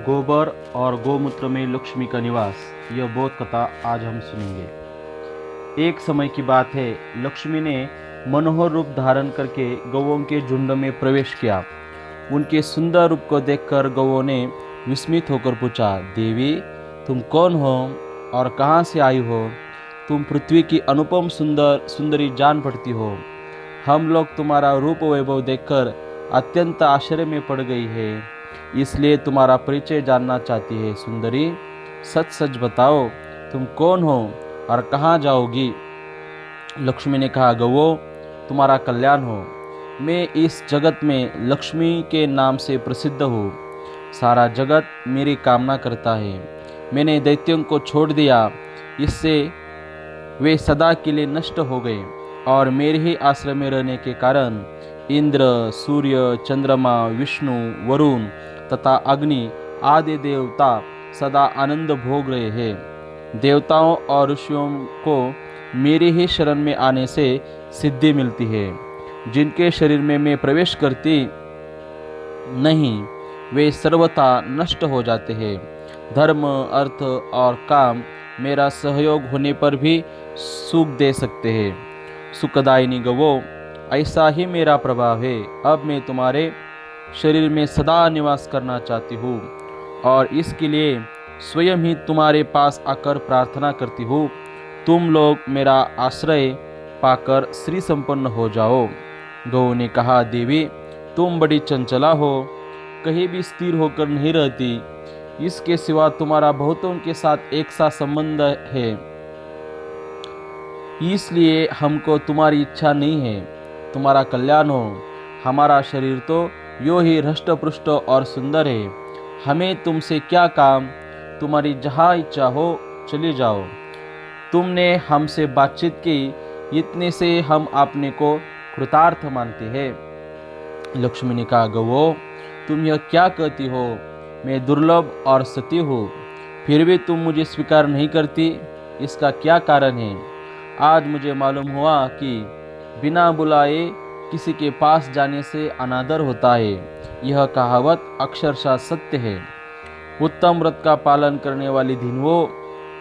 गोबर और गौमूत्र में लक्ष्मी का निवास, यह बोध कथा आज हम सुनेंगे। एक समय की बात है, लक्ष्मी ने मनोहर रूप धारण करके गौओं के झुंड में प्रवेश किया। उनके सुंदर रूप को देखकर गौओं ने विस्मित होकर पूछा, देवी तुम कौन हो और कहाँ से आई हो? तुम पृथ्वी की अनुपम सुंदरी जान पड़ती हो। हम लोग तुम्हारा रूप वैभव देखकर अत्यंत आश्चर्य में पड़ गई है, इसलिए तुम्हारा परिचय जानना चाहती है। सुंदरी, सच सच बताओ, तुम कौन हो और कहाँ जाओगी? लक्ष्मी ने कहा, गौओं, तुम्हारा कल्याण हो। मैं इस जगत में लक्ष्मी के नाम से प्रसिद्ध हूँ। सारा जगत मेरी कामना करता है। मैंने दैत्यों को छोड़ दिया, इससे वे सदा के लिए नष्ट हो गए और मेरे ही आश्रय में रहने के कारण इंद्र, सूर्य, चंद्रमा, विष्णु, वरुण तथा अग्नि आदि देवता सदा आनंद भोग रहे हैं। देवताओं और ऋषियों को मेरे ही शरण में आने से सिद्धि मिलती है। जिनके शरीर में मैं प्रवेश करती नहीं, वे सर्वथा नष्ट हो जाते हैं। धर्म, अर्थ और काम मेरा सहयोग होने पर भी सुख दे सकते हैं। सुखदायिनी गवो, ऐसा ही मेरा प्रभाव है। अब मैं तुम्हारे शरीर में सदा निवास करना चाहती हूँ और इसके लिए स्वयं ही तुम्हारे पास आकर प्रार्थना करती हूँ। तुम लोग मेरा आश्रय पाकर श्री संपन्न हो जाओ। गौ ने कहा, देवी तुम बड़ी चंचला हो, कहीं भी स्थिर होकर नहीं रहती। इसके सिवा तुम्हारा बहुतों के साथ एक सा संबंध है, इसलिए हमको तुम्हारी इच्छा नहीं है। तुम्हारा कल्याण हो। हमारा शरीर तो यो ही हृष्ट पुष्ट और सुंदर है। हमें तुमसे क्या काम? तुम्हारी जहाँ इच्छा हो चले जाओ। तुमने हमसे बातचीत की, इतने से हम अपने को कृतार्थ मानते हैं। लक्ष्मी ने कहा, गौ तुम यह क्या कहती हो? मैं दुर्लभ और सती हूँ, फिर भी तुम मुझे स्वीकार नहीं करती। इसका क्या कारण है? आज मुझे मालूम हुआ कि बिना बुलाए किसी के पास जाने से अनादर होता है। यह कहावत अक्षरशः सत्य है। उत्तम व्रत का पालन करने वाली धिनवो,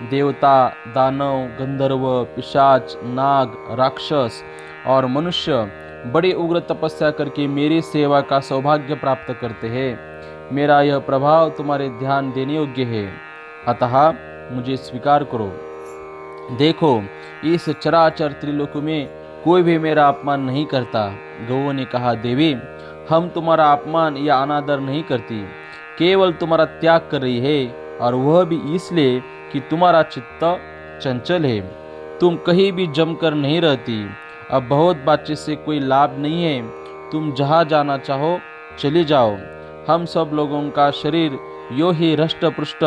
देवता, दानव, गंधर्व, पिशाच, नाग, राक्षस और मनुष्य बड़ी उग्र तपस्या करके मेरी सेवा का सौभाग्य प्राप्त करते हैं। मेरा यह प्रभाव तुम्हारे ध्यान देने योग्य है, अतः मुझे स्वीकार करो। देखो, इस चराचर त्रिलोक में कोई भी मेरा अपमान नहीं करता। गौ ने कहा, देवी हम तुम्हारा अपमान या अनादर नहीं करती, केवल तुम्हारा त्याग कर रही है, और वह भी इसलिए कि तुम्हारा चित्त चंचल है। तुम कहीं भी जमकर नहीं रहती। अब बहुत बातचीत से कोई लाभ नहीं है। तुम जहाँ जाना चाहो चले जाओ। हम सब लोगों का शरीर यो ही हृष्ट पुष्ट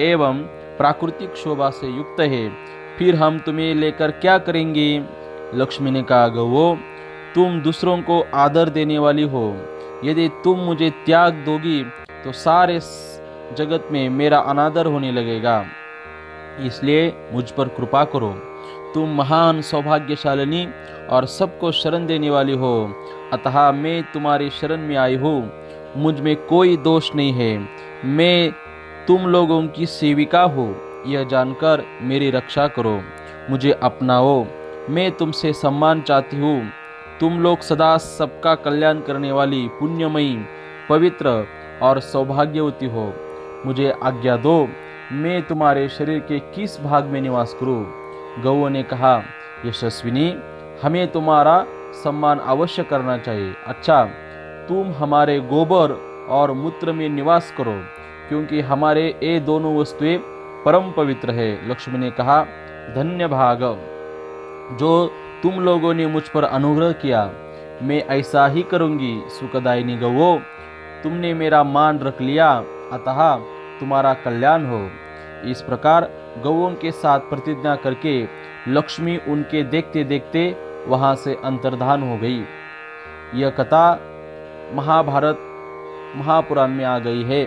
एवं प्राकृतिक शोभा से युक्त है, फिर हम तुम्हें लेकर क्या करेंगे? लक्ष्मी ने कहा, गौ तुम दूसरों को आदर देने वाली हो। यदि तुम मुझे त्याग दोगी तो सारे जगत में मेरा अनादर होने लगेगा, इसलिए मुझ पर कृपा करो। तुम महान सौभाग्यशालिनी और सबको शरण देने वाली हो, अतः मैं तुम्हारी शरण में आई हूँ। मुझ में कोई दोष नहीं है। मैं तुम लोगों की सेविका हूँ, यह जानकर मेरी रक्षा करो। मुझे अपनाओ। मैं तुमसे सम्मान चाहती हूँ। तुम लोग सदा सबका कल्याण करने वाली पुण्यमयी, पवित्र और सौभाग्यवती हो। मुझे आज्ञा दो, मैं तुम्हारे शरीर के किस भाग में निवास करूं? गौ ने कहा, यशस्विनी हमें तुम्हारा सम्मान अवश्य करना चाहिए। अच्छा, तुम हमारे गोबर और मूत्र में निवास करो, क्योंकि हमारे ये दोनों वस्तुएं परम पवित्र है। लक्ष्मी ने कहा, धन्य भाग जो तुम लोगों ने मुझ पर अनुग्रह किया, मैं ऐसा ही करूंगी। सुखदायिनी गौ, तुमने मेरा मान रख लिया, अतः तुम्हारा कल्याण हो। इस प्रकार गौओं के साथ प्रतिज्ञा करके लक्ष्मी उनके देखते देखते वहां से अंतर्धान हो गई। यह कथा महाभारत महापुराण में आ गई है।